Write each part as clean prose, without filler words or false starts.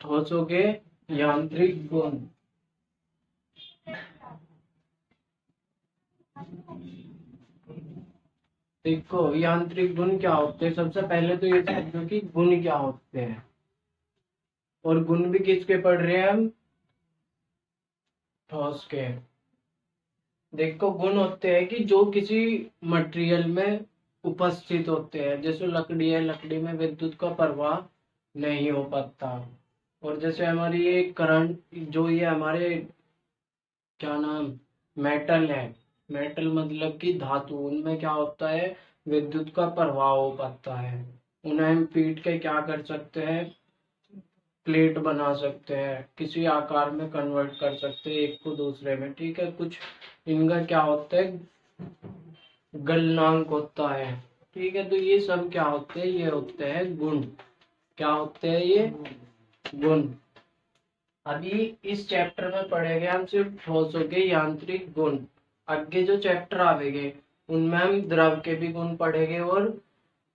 ठोसों के यांत्रिक गुण। देखो यांत्रिक गुण क्या होते हैं, सबसे पहले तो ये समझो कि गुण क्या होते हैं, और गुण भी किसके पढ़ रहे हैं हम, ठोस के। देखो गुण होते हैं कि जो किसी मटेरियल में उपस्थित होते हैं, जैसे लकड़ी है, लकड़ी में विद्युत का प्रवाह नहीं हो पाता। और जैसे हमारी ये करंट, जो ये हमारे क्या नाम, मेटल है, मेटल मतलब कि धातु, उनमें क्या होता है, विद्युत का प्रवाह हो पाता है। उन्हें हम पीट के क्या कर सकते हैं, प्लेट बना सकते हैं, किसी आकार में कन्वर्ट कर सकते हैं एक को दूसरे में, ठीक है। कुछ इनका क्या होता है, गलनांक होता है, ठीक है। तो ये सब क्या होते हैं, ये होते हैं गुण। क्या होते हैं ये, गुण। अभी इस चैप्टर में पढ़ेंगे हम सिर्फ ठोसों के यांत्रिक गुण। आगे जो चैप्टर आवेंगे उनमें हम द्रव के भी गुण पढ़ेंगे और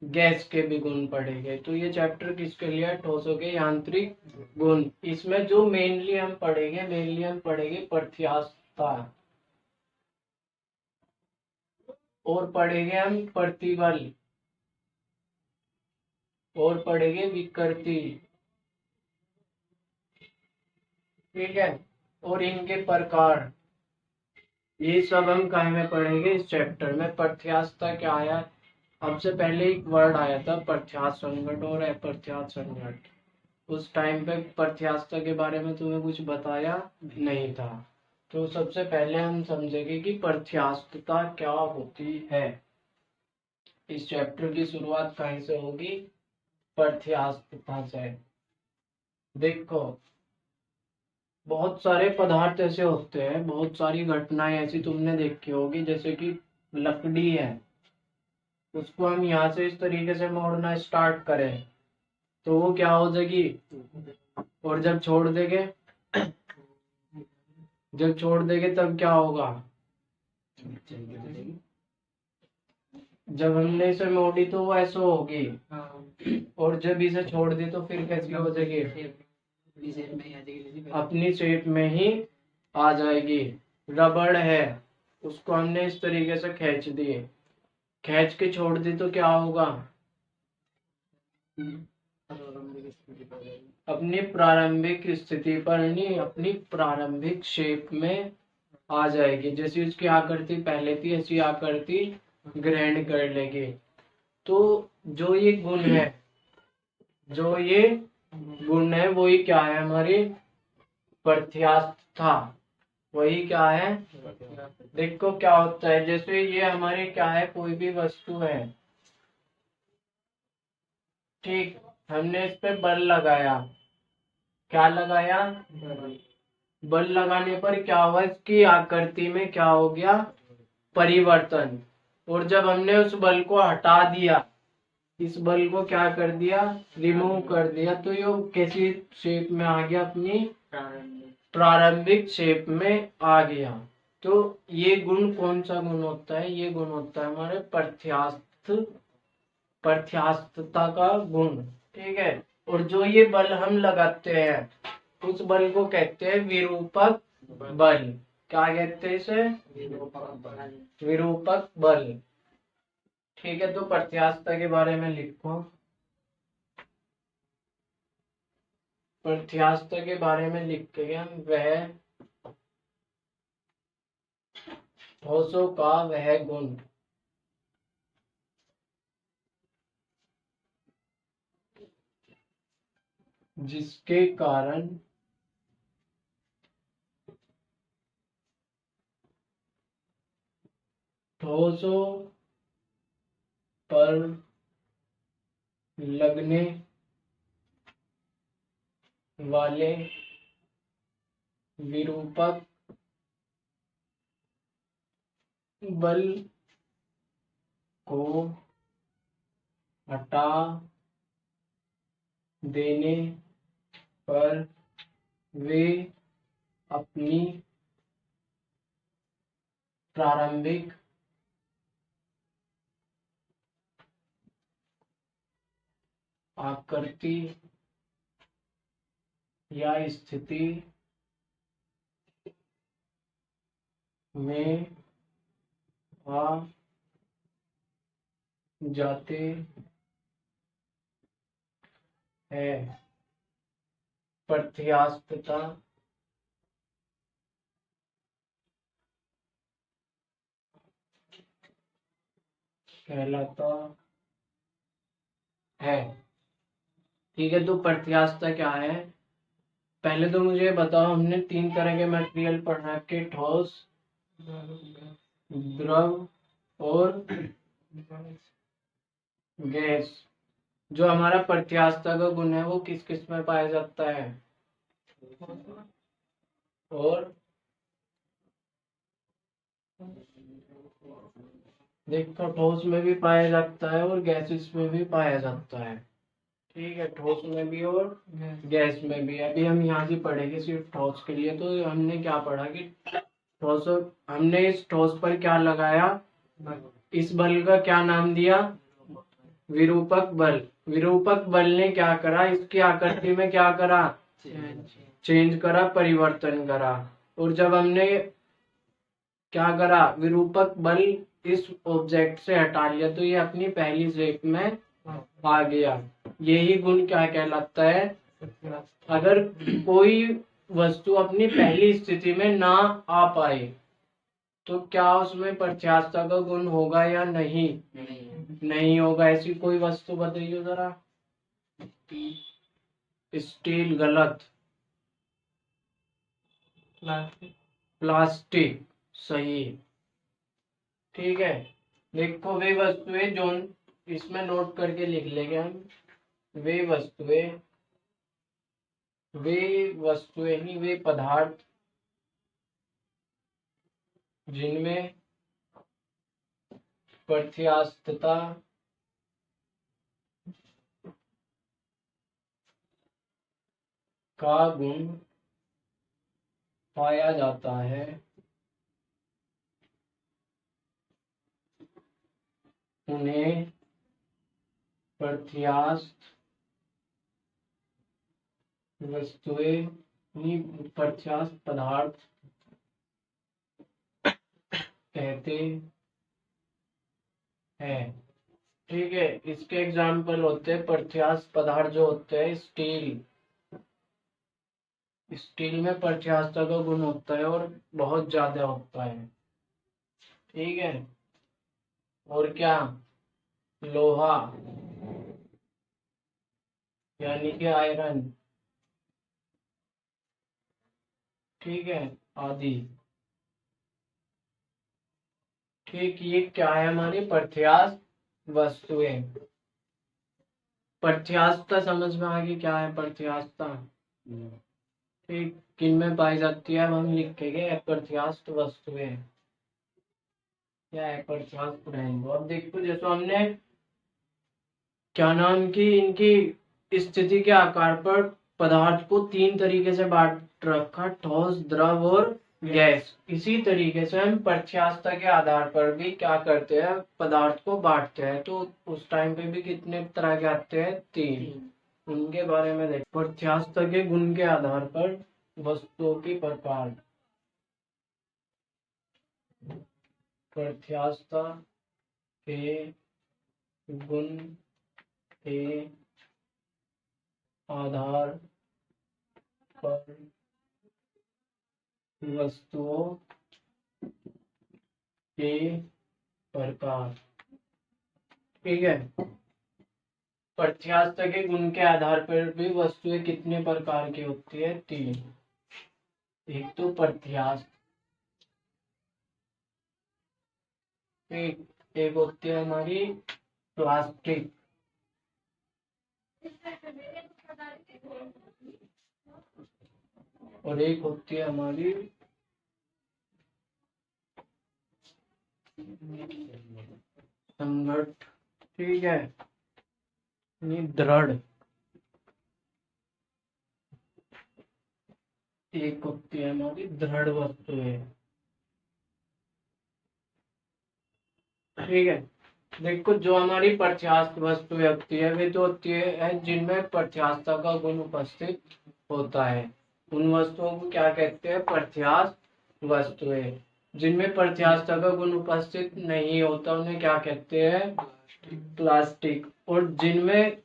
गैस के भी गुण पढ़ेंगे। तो ये चैप्टर किसके लिए है, ठोसों के यांत्रिक गुण। इसमें जो मेनली हम पढ़ेंगे प्रत्यास्थता, और पढ़ेंगे हम प्रतिबल, और पढ़ेंगे विकृति, ठीक है, और इनके प्रकार। ये सब हम कहाँ में पढ़ेंगे, इस चैप्टर में। प्रत्यास्थता क्या आया, अब से पहले एक वर्ड आया था प्रत्यास्थ संघट और अप्रत्यास्थ संघट। उस टाइम पे प्रत्यास्थता के बारे में तुम्हें कुछ बताया नहीं था। तो सबसे पहले हम समझेंगे कि प्रत्यास्थता क्या होती है। इस चैप्टर की शुरुआत कहीं से होगी, प्रत्यास्थता से। देखो बहुत सारे पदार्थ ऐसे होते हैं, बहुत सारी घटनाएं ऐसी तुमने देखी होगी, जैसे कि लकड़ी है, उसको हम यहाँ से इस तरीके से मोड़ना स्टार्ट करें तो वो क्या हो जाएगी, और जब छोड़ देंगे तब क्या होगा, जब हमने इसे मोड़ी तो वो ऐसे होगी, और जब इसे छोड़ दी तो फिर कैसी हो जाएगी, अपनी शेप में ही आ जाएगी। रबड़ है, उसको हमने इस तरीके से खींच दिए, खींच के छोड़ दी तो क्या होगा, अपनी प्रारंभिक स्थिति पर नहीं, अपनी प्रारंभिक शेप में आ जाएगी। जैसी उसकी आकृति पहले थी ऐसी आकृति ग्रहण कर लेगी। तो जो ये गुण है, जो ये गुण है वही क्या है, हमारी प्रत्यास्थता, वही क्या है। देखो क्या होता है, जैसे ये हमारे क्या है, कोई भी वस्तु है, ठीक, हमने इस पे बल लगाया, क्या लगाया, बल लगाने पर क्या हुआ, इसकी आकृति में क्या हो गया, परिवर्तन। और जब हमने उस बल को हटा दिया, इस बल को क्या कर दिया, रिमूव कर दिया, तो ये कैसी शेप में आ गया, अपनी प्रारंभिक शेप में आ गया। तो ये गुण कौन सा गुण होता है, ये गुण होता है हमारे प्रत्यास्थता का गुण, ठीक है। और जो ये बल हम लगाते हैं उस बल को कहते हैं विरूपक बल। क्या कहते हैं इसे, विरूपक बल, ठीक है। तो प्रत्यास्थता के बारे में लिखो, प्रत्यास्थता के बारे में लिख के हम, वह ठोसों का वह गुण जिसके कारण ठोसों पर लगने वाले विरूपक बल को हटा देने पर वे अपनी प्रारंभिक आकृति या स्थिति में आ जाते हैं। प्रत्यास्थता कहलाता है। ठीक है, तो प्रत्यास्थता क्या है? पहले तो मुझे बताओ, हमने 3 तरह के मटेरियल पढ़ा के ठोस, द्रव और गैस। जो हमारा प्रत्यास्थता का गुण है वो किस किस में पाया जाता है? और देखो, ठोस में भी पाया जाता है और गैसेस में भी पाया जाता है। ठीक है, ठोस में भी और गैस में भी। अभी हम यहाँ से पढ़ेंगे सिर्फ ठोस के लिए। तो हमने क्या पढ़ा कि ठोस, हमने इस ठोस पर क्या लगाया? इस बल का क्या नाम दिया? विरूपक बल। विरूपक बल ने क्या करा? इसकी आकृति में क्या करा? चेंज करा, परिवर्तन करा। और जब हमने क्या करा? विरूपक बल इस ऑब्जेक्ट से हटा लिया तो ये अपनी पहली शेप में आ गया। यही गुण क्या कहलाता है? अगर कोई वस्तु अपनी पहली स्थिति में ना आ पाए तो क्या उसमें प्रत्यास्थता का गुण होगा या नहीं? नहीं होगा। ऐसी कोई वस्तु बताइए जरा। स्टील गलत। प्लास्टिक सही। ठीक है, देखो वे वस्तुएं जो, इसमें नोट करके लिख लेंगे हम। वे वस्तुएं, नहीं, वे पदार्थ जिनमें प्रत्यास्थता का गुण पाया जाता है उन्हें प्रत्यास्थ वस्तुएं, प्रत्यास्थ पदार्थ कहते हैं। ठीक है, इसके एग्जाम्पल होते हैं प्रत्यास्थ पदार्थ जो होते हैं स्टील। स्टील में प्रत्यास्थता का गुण होता है और बहुत ज्यादा होता है। ठीक है, और क्या? लोहा यानी कि आयरन। ठीक है, आदि। ठीक, ये क्या है? हमारी प्रत्यास्थ वस्तुएं। प्रत्यास्थता समझ में आ गई क्या है प्रत्यास्थता? ठीक, किन में पाई जाती है? अब हम लिखेंगे अप्रत्यास्थ वस्तुएं या अप्रत्यास्थ रहेंगे। अब देखो, जैसे हमने क्या नाम की इनकी स्थिति के आकार पर पदार्थ को 3 तरीके से बांट रखा, ठोस, द्रव और गैस। इसी तरीके से हम प्रत्यास्थता के आधार पर भी क्या करते हैं? पदार्थ को बांटते हैं। तो उस टाइम पे भी कितने तरह के आते हैं? 3। उनके बारे में देख। प्रत्यास्थता के गुण के आधार पर वस्तुओं की प्रकार। प्रत्यास्थता के गुण के आधार पर वस्तुओं के प्रकार। ठीक है, प्रत्यास्थता के गुण के आधार पर भी वस्तुएं कितने प्रकार की होती है? 3। एक तो प्रत्यास्थ, एक होती है हमारी प्लास्टिक, और एक होती है हमारी संघट। ठीक है, ये दृढ़। एक होती है हमारी दृढ़ वस्तुएं। ठीक है, देखो जो हमारी प्रत्यास्थ वस्तुएं होती है वे तो होती है जिनमें प्रत्यास्थता का गुण उपस्थित होता है। उन वस्तुओं को क्या कहते हैं? प्रत्यास्थ वस्तुएं। जिनमें प्रत्यास्थता का गुण उपस्थित नहीं होता उन्हें क्या कहते हैं? प्लास्टिक। और जिनमें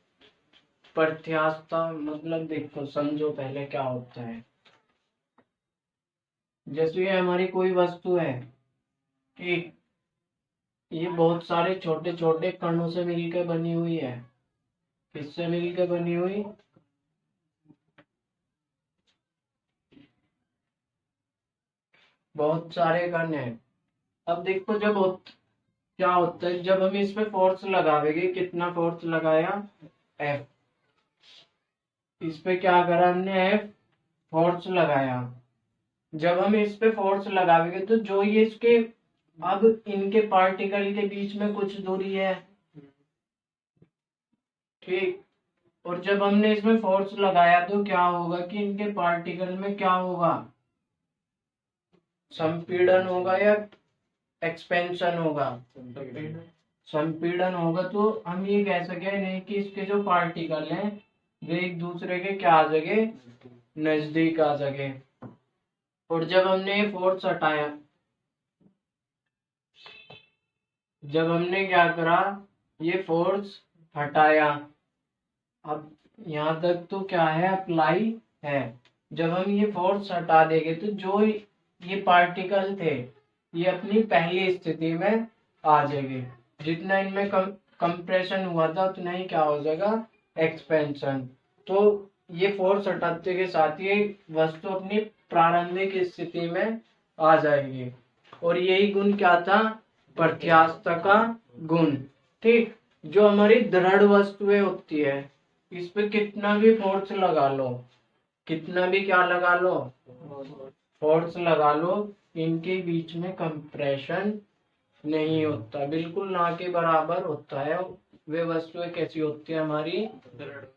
प्रत्यास्थता मतलब देखो, समझो पहले क्या होता है। जैसे ये हमारी कोई वस्तु है, ठीक, ये बहुत सारे छोटे छोटे कणों से मिलकर बनी हुई है। किससे मिलकर बनी हुई? बहुत सारे कण हैं। अब देखो, क्या होता है जब हम इस पे फोर्स लगावेंगे, कितना फोर्स लगाया? एफ। इस पे क्या करा हमने? एफ फोर्स लगाया। जब हम इस पे फोर्स लगावेंगे तो जो ये इसके, अब इनके पार्टिकल के बीच में कुछ दूरी है, ठीक। और जब हमने इसमें फोर्स लगाया तो क्या होगा कि इनके पार्टिकल में क्या होगा? संपीड़न होगा या एक्सपेंशन होगा? संपीड़न होगा। तो हम ये कह सके नहीं कि इसके जो पार्टिकल हैं वे एक दूसरे के क्या आ सके? नजदीक आ सके। और जब हमने ये फोर्स हटाया, जब हमने क्या करा? ये फोर्स हटाया। अब यहाँ तक तो क्या है? अप्लाई है। जब हम ये फोर्स हटा देंगे तो जो ये पार्टिकल थे ये अपनी पहली स्थिति में आ जाएंगे। जितना इनमें कंप्रेशन हुआ था उतना ही क्या हो जाएगा? एक्सपेंशन। तो ये फोर्स हटाते के साथ ही वस्तु अपनी प्रारंभिक स्थिति में आ जाएगी। और यही गुण क्या था? प्रत्यास्थता का गुण, ठीक। जो हमारी दृढ़ वस्तुएं होती है, इस पे कितना भी फोर्स लगा लो, कितना भी क्या लगा लो? फोर्स लगा लो, इनके बीच में कंप्रेशन नहीं होता, बिल्कुल ना के बराबर होता है। वे वस्तुएं कैसी होती है? हमारी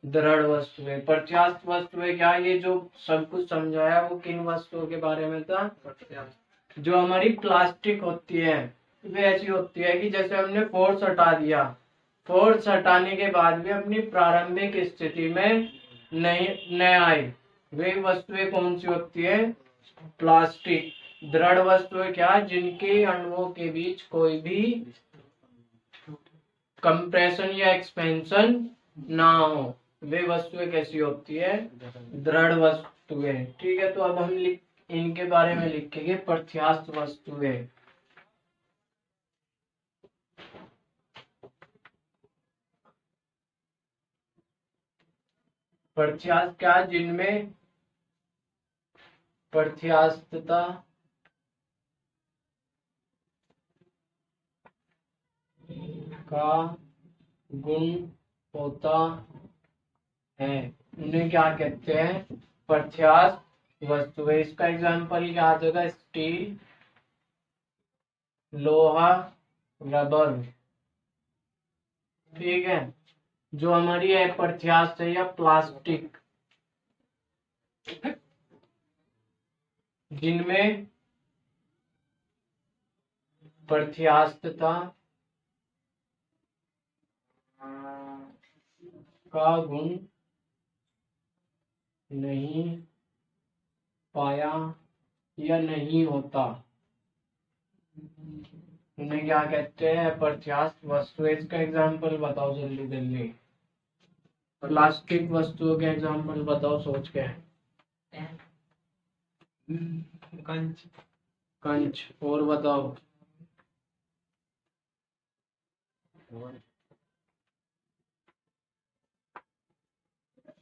दृढ़ वस्तुएं। प्रत्यास्थ वस्तुएं क्या? ये जो सब कुछ समझाया वो किन वस्तुओं के बारे में था? जो हमारी प्लास्टिक होती है वे ऐसी होती है कि जैसे हमने फोर्स हटा दिया, फोर्स हटाने के बाद भी अपनी प्रारंभिक स्थिति में नहीं न आई। वे वस्तुएं कौन सी होती है? प्लास्टिक। दृढ़ वस्तुएं क्या? जिनके अणुओं के बीच कोई भी कंप्रेशन या एक्सपेंशन ना हो, वे वस्तुएं कैसी होती है? दृढ़ वस्तुएं। ठीक है, तो अब हम इनके बारे में लिखेंगे प्रत्यास्थ वस्तुएं। प्रत्यास्थ क्या? जिनमें प्रत्यास्थता का गुण होता है उन्हें क्या कहते हैं? प्रत्यास्थ वस्तुएं। इसका एग्जांपल क्या आ जाएगा? स्टील, लोहा, रबर, ठीक है। जो हमारी है प्रत्यास्थ है या प्लास्टिक, जिनमें प्रत्यास्थता का गुण नहीं पाया या नहीं होता उन्हें क्या कहते हैं? प्रत्यास्थ वस्तुएं। इसका एग्जांपल बताओ जल्दी जल्दी। प्लास्टिक वस्तुओं के एग्जांपल बताओ सोच के। कंच। कंच। और बताओ।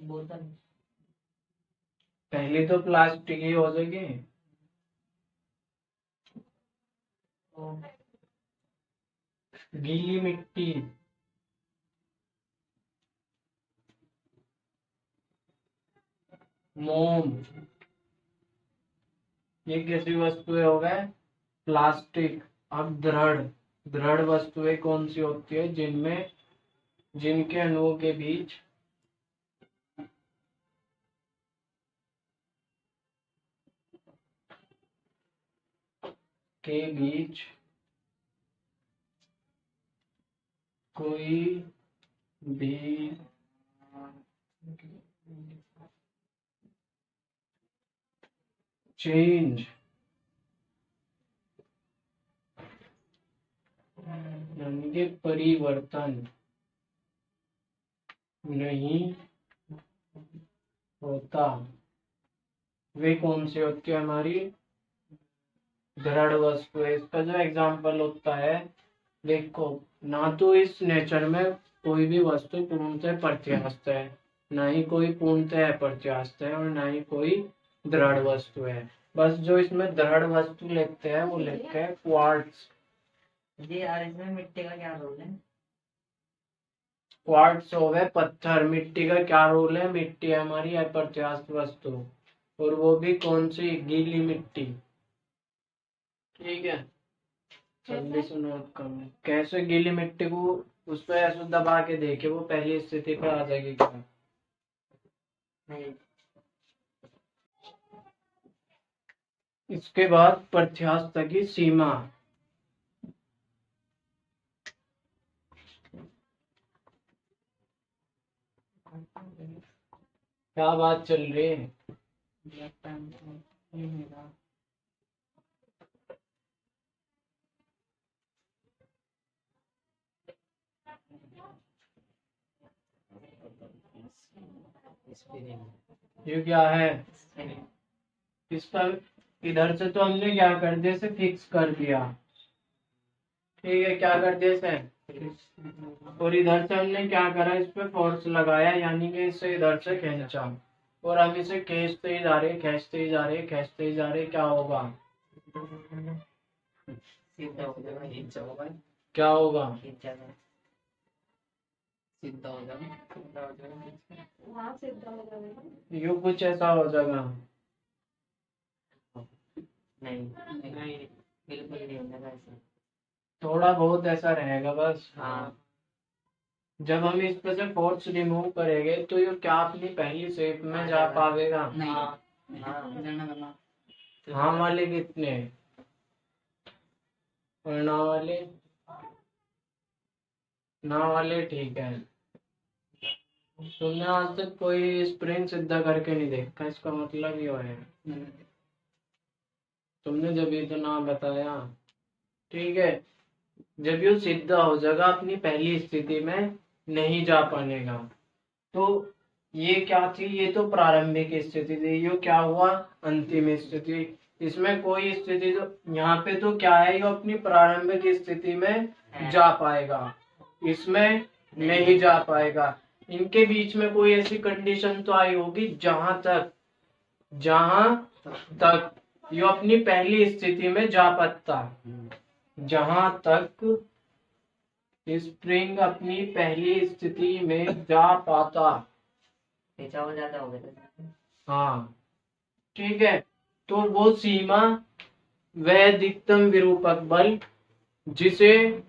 बोतल। पहले तो प्लास्टिक ही हो जाएगी। गीली मिट्टी, मोम, ये कैसी वस्तुएं हो गए? प्लास्टिक। अब दृढ़, दृढ़ वस्तुएं कौन सी होती है? जिनमें, जिनके अणुओं के बीच कोई भी चेंज यानी कि परिवर्तन नहीं होता। वे कौन सी होती है हमारी दृढ़ वस्तु है। इसका जो एग्जाम्पल होता है, देखो, ना तो इस नेचर में कोई भी वस्तु पूर्णतः प्रत्यास्थ है, ना ही कोई पूर्णतः अप्रत्यास्थ है, और ना ही कोई दृढ़ वस्तु है। बस जो इसमें दृढ़ वस्तु लिखते हैं वो लिखते हैं क्वार्ट्ज। जी यार, इसमें मिट्टी का क्या रोल है? क्वार्ट्ज हो गए पत्थर। मिट्टी का क्या रोल है? मिट्टी हमारी अप्रत्यास्थ वस्तु, और वो भी कौन सी? गीली मिट्टी। ठीक है, जल्दी से नोट कर लो। कैसे गीली मिट्टी को उस पर ऐसे दबा के देखे वो पहली स्थिति पे आ जाएगी क्या? नहीं। इसके बाद प्रत्यास्थ की सीमा। क्या बात चल रही है? ये क्या है? इस पर इधर से तो हमने क्या कर दिया, इसे फिक्स कर दिया। ठीक है, क्या कर दिया इसे? और इधर से हमने क्या करा, इस पे फोर्स लगाया, यानी कि इसे इधर से खींचा, और हम इसे खींचते ही जा रहे, खींचते ही जा रहे, खींचते ही जा रहे। क्या होगा? सीधा हो जाएगा, खींचा होगा। क्या होगा? खींचा जाएगा, सीधा हो जाएगा, सीधा हो जाएगा। हाँ, सीधा हो जाएगा। यू कुछ ऐसा हो जाएगा? नहीं नहीं, बिल्कुल नहीं हो जाएगा ऐसा। थोड़ा बहुत ऐसा रहेगा बस। हाँ। जब हम इस पे से फोर्स रिमूव करेंगे तो ये क्या अपनी पहली शेप में जा पावेगा? नहीं। हाँ, हाँ वाले कितने? और ना वाले? ना वाले ठीक है। तुमने आज तक कोई स्प्रिंग सीधा करके नहीं देखा, इसका मतलब ये है तुमने जब ये तो नाम बताया। ठीक है, जब ये सीधा हो जाएगा अपनी पहली स्थिति में नहीं जा पाएगा। तो ये क्या थी? ये तो प्रारंभिक स्थिति थी। ये क्या हुआ? अंतिम स्थिति। इसमें कोई स्थिति तो यहाँ पे तो क्या है, ये अपनी प्रारंभिक स्थिति में जा पाएगा, इसमें नहीं जा पाएगा। इनके बीच में कोई ऐसी कंडीशन तो आई होगी जहां तक ये अपनी पहली स्थिति में जा पाता, जहां तक स्प्रिंग अपनी पहली स्थिति में जा पाता। खींचा हो जाता होगा। हाँ, ठीक है। तो वो सीमा, वह अधिकतम विरूपक बल जिसे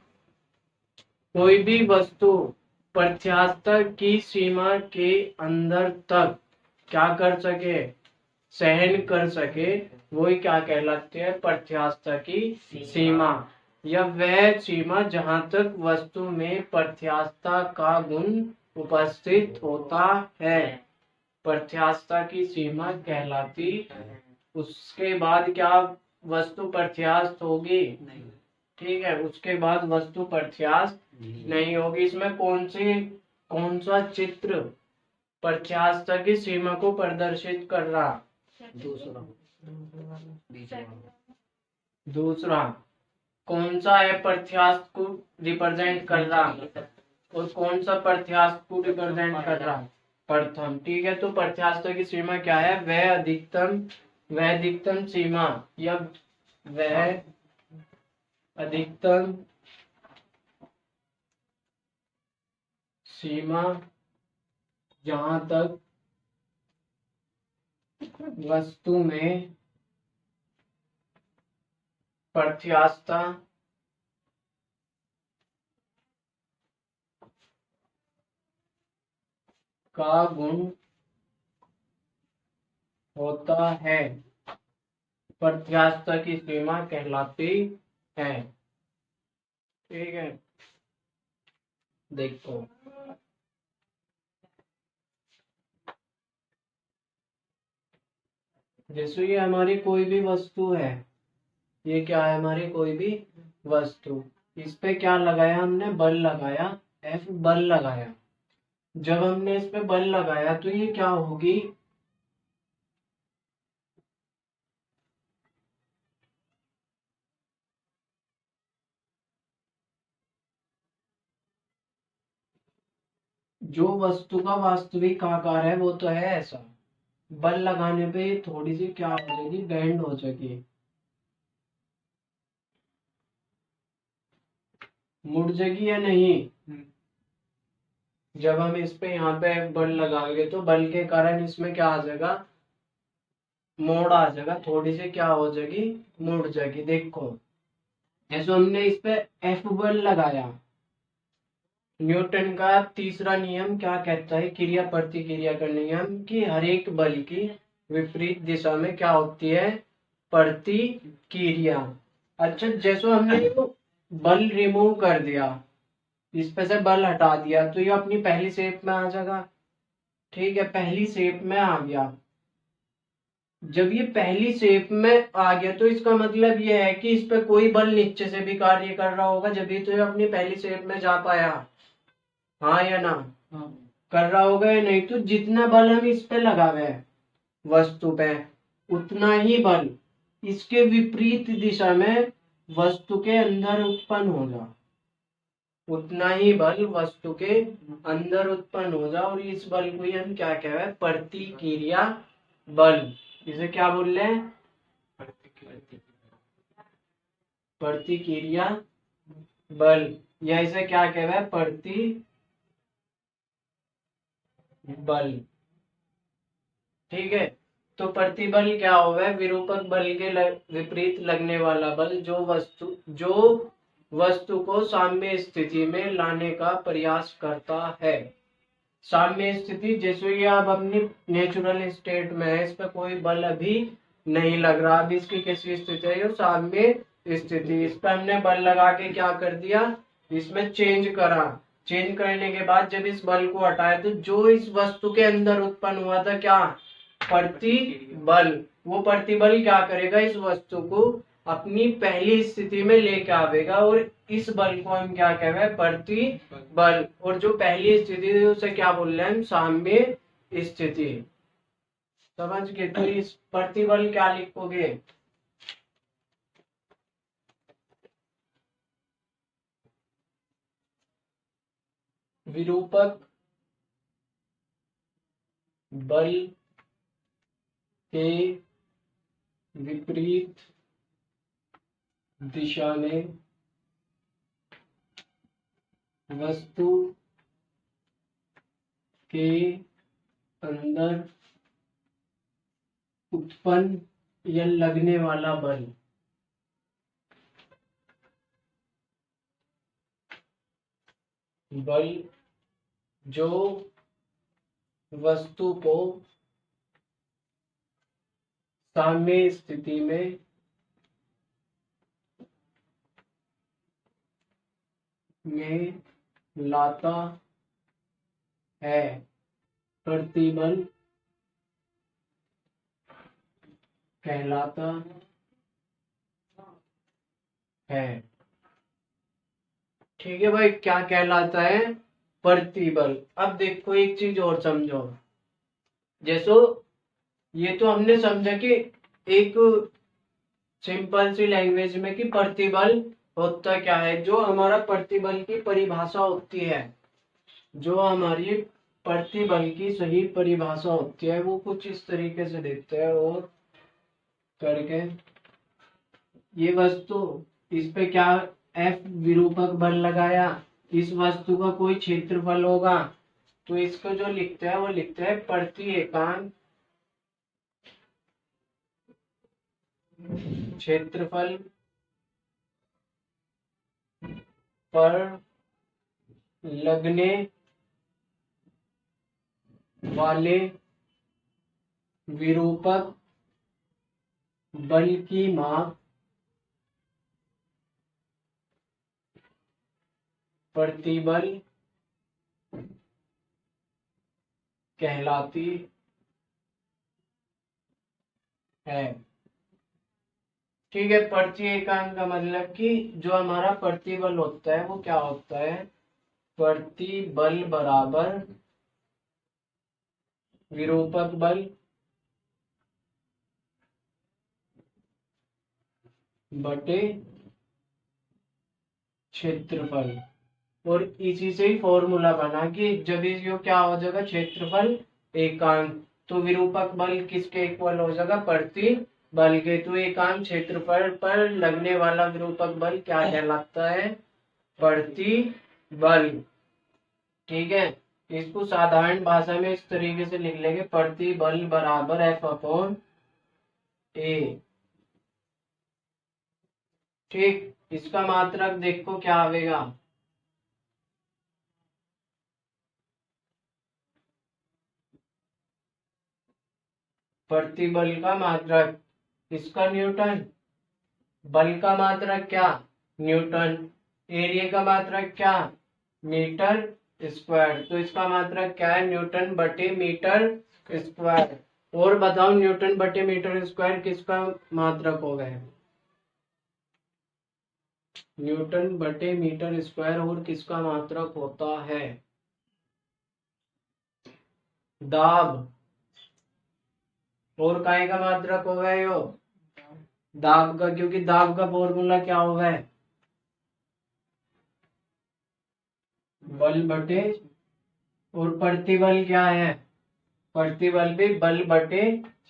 कोई भी वस्तु प्रत्यास्थ की सीमा के अंदर तक क्या कर सके, सहन कर सके, वही क्या कहलाती है? प्रत्यास्थ की सीमा, या वह सीमा जहां तक वस्तु में प्रत्यास्थता का गुण उपस्थित होता है, प्रत्यास्थता की सीमा कहलाती। उसके बाद क्या वस्तु प्रत्यास्थ होगी? नहीं। ठीक है, उसके बाद वस्तु प्रत्यास्थ नहीं होगी। इसमें कौन सा चित्र प्रत्यास्थता की सीमा को प्रदर्शित कर रहा? दूसरा कौन सा है प्रत्यास्थ को रिप्रेजेंट कर रहा, और कौन सा प्रत्यास्थ को रिप्रेजेंट कर रहा? प्रथम। ठीक है, तो प्रत्यास्थ की सीमा क्या है? वह अधिकतम सीमा, या वह अधिकतम सीमा जहां तक वस्तु में प्रत्यास्थता का गुण होता है, प्रत्यास्थता की सीमा कहलाती है। ठीक है, देखो जैसे ये हमारी कोई भी वस्तु है, ये क्या है, हमारी कोई भी वस्तु, इस पे क्या लगाया हमने, बल लगाया, एफ बल लगाया। जब हमने इस पे बल लगाया तो ये क्या होगी, जो वस्तु का वास्तविक आकार है वो तो है ऐसा, बल लगाने पे ये थोड़ी सी क्या हो जाएगी, बेंड हो जाएगी, मुड़ जाएगी या नहीं। जब हम इस पे यहाँ पे बल लगाएंगे तो बल के कारण इसमें क्या आ जाएगा, मोड़ आ जाएगा, थोड़ी सी क्या हो जाएगी, मुड़ जाएगी। देखो जैसे हमने इस पे एफ बल लगाया, न्यूटन का तीसरा नियम क्या कहता है, क्रिया प्रतिक्रिया का नियम, कि हर एक बल की विपरीत दिशा में क्या होती है, प्रतिक्रिया। अच्छा जैसे हमने ये बल रिमूव कर दिया, इस पे से बल हटा दिया तो ये अपनी पहली शेप में आ जाएगा। ठीक है, पहली शेप में आ गया। जब ये पहली शेप में आ गया तो इसका मतलब ये है कि इस पे कोई बल नीचे से भी कार्य कर रहा होगा, जब भी तो ये अपनी पहली शेप में जा पाया, हाँ या ना, हाँ। कर रहा होगा या नहीं, तो जितना बल हम इस पे लगावे हैं वस्तु पे, उतना ही बल इसके विपरीत दिशा में वस्तु के अंदर उत्पन्न होगा, उतना ही बल वस्तु के अंदर उत्पन्न होगा। और इस बल को ही हम क्या कह रहे हैं, प्रतिक्रिया बल। इसे क्या बोल रहे हैं, प्रतिक्रिया बल, या इसे क्या कह रहे हैं, प्रति बल। ठीक है, तो प्रतिबल क्या होगा, विरूपक बल के विपरीत लगने वाला बल, जो वस्तु को साम्य स्थिति में लाने का प्रयास करता है। साम्य स्थिति, जैसे ये अब अपनी नेचुरल स्टेट में है, इस पर कोई बल अभी नहीं लग रहा, अभी इसकी कैसी स्थिति है, ये साम्य स्थिति। इस पर हमने बल लगा के क्या कर दिया, इसमें चेंज करा, चेंज करने के बाद जब इस बल को हटाया तो जो इस वस्तु के अंदर उत्पन्न हुआ था क्या, प्रतिबल, वो प्रतिबल क्या करेगा, इस वस्तु को अपनी पहली स्थिति में लेके आवेगा, और इस बल को हम क्या कह रहे हैं, प्रतिबल। और जो पहली स्थिति है उसे क्या बोल रहे हैं हम, साम्य स्थिति। समझ गए, तो इस प्रतिबल क्या लिखोगे, विरूपक बल के विपरीत दिशा में वस्तु के अंदर उत्पन्न या लगने वाला बल, बल जो वस्तु को साम्य स्थिति में लाता है, प्रतिबल कहलाता है। ठीक है भाई, क्या कहलाता है, प्रतिबल। अब देखो एक चीज और समझो, जैसो ये तो हमने समझा कि एक सिंपल सी लैंग्वेज में कि प्रतिबल होता क्या है, जो हमारा प्रतिबल की परिभाषा होती है, जो हमारी प्रतिबल की सही परिभाषा होती है वो कुछ इस तरीके से देखते हैं, और करके ये वस्तु, इस पे क्या एफ विरूपक बल लगाया, इस वस्तु का कोई क्षेत्रफल होगा, तो इसको जो लिखते हैं वो लिखते हैं प्रति एकांक क्षेत्रफल पर लगने वाले विरूपक बल की माप प्रतिबल कहलाती है। ठीक है, प्रति एकांक का मतलब कि जो हमारा प्रतिबल होता है वो क्या होता है, प्रतिबल बराबर विरूपक बल बटे क्षेत्रफल। और इसी से ही फॉर्मूला बना कि जब इसको क्या हो जाएगा, क्षेत्रफल एकांक, तो विरूपक बल किसके इक्वल हो जाएगा, प्रति बल के। तो एकांक क्षेत्रफल पर लगने वाला विरूपक बल क्या कहलाता है, प्रति बल। ठीक है, इसको साधारण भाषा में इस तरीके से लिख लेंगे, प्रति बल बराबर एफ अपॉन ए। ठीक, इसका मात्रक देखो क्या आएगा, प्रतिबल का मात्रक, इसका न्यूटन, बल का मात्रक क्या, न्यूटन, एरिया का मात्रक क्या, मीटर स्क्वायर। तो इसका मात्रक क्या है, न्यूटन बटे मीटर स्क्वायर। और बताओ न्यूटन बटे मीटर स्क्वायर किसका मात्रक हो गए, न्यूटन बटे मीटर स्क्वायर और किसका मात्रक होता है, दाब। और काय का मात्रक हो गए यो, दाब का, क्योंकि दाब का फॉर्मूला क्या हो गए, बल बटे, और प्रतिबल क्या है, प्रतिबल भी बल बटे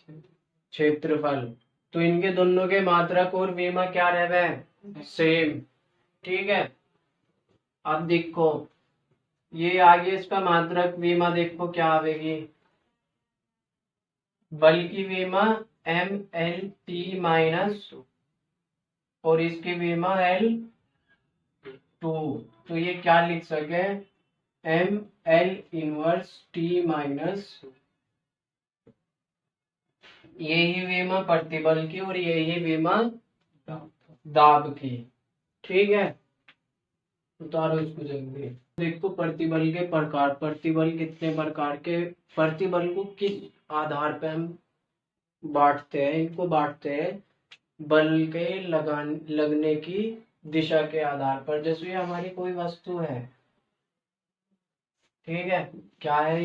क्षेत्रफल। तो इनके दोनों के मात्रक और विमा क्या रह गए, सेम। ठीक है, अब देखो ये आगे इसका मात्रक विमा देखो क्या आवेगी, बल की विमा एम एल टी माइनस, और इसकी विमा एल टू। तो ये क्या लिख सके, M L inverse T minus, यही विमा प्रतिबल की और यही विमा दाब की। ठीक है, उतारो इसको जल्दी। देखो प्रतिबल के प्रकार, प्रतिबल कितने प्रकार के, प्रतिबल को किस आधार पे हम बांटते हैं, इनको बांटते हैं बल के लगने की दिशा के आधार पर। जैसे ये हमारी कोई वस्तु है, ठीक है, क्या है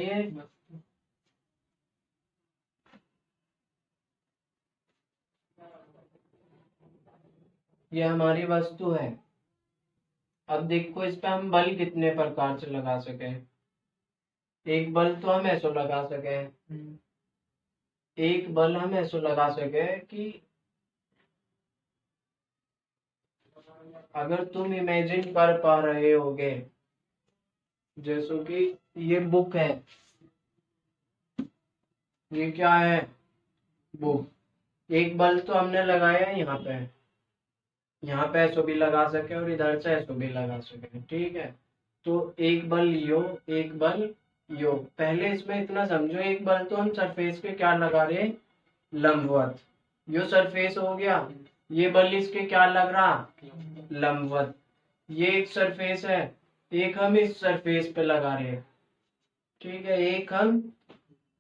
ये हमारी वस्तु है। अब देखो इस पे हम बल कितने प्रकार से लगा सके, एक बल तो हम ऐसे लगा सके, एक बल हम ऐसे लगा सके कि अगर तुम इमेजिन कर पा रहे होगे, जैसो कि ये बुक है, ये क्या है, बुक। एक बल तो हमने लगाया है यहाँ पे ऐसो भी लगा सके और इधर से ऐसो भी लगा सके। ठीक है, तो एक बल यो, एक बल यो। पहले इसमें इतना समझो, एक बल तो हम सरफेस पे क्या लगा रहे हैं, लंबवत, यो सरफेस हो गया, ये बल इसके क्या लग रहा, लंबवत। ये एक सरफेस है, एक हम इस सरफेस पे लगा रहे हैं। ठीक है, एक हम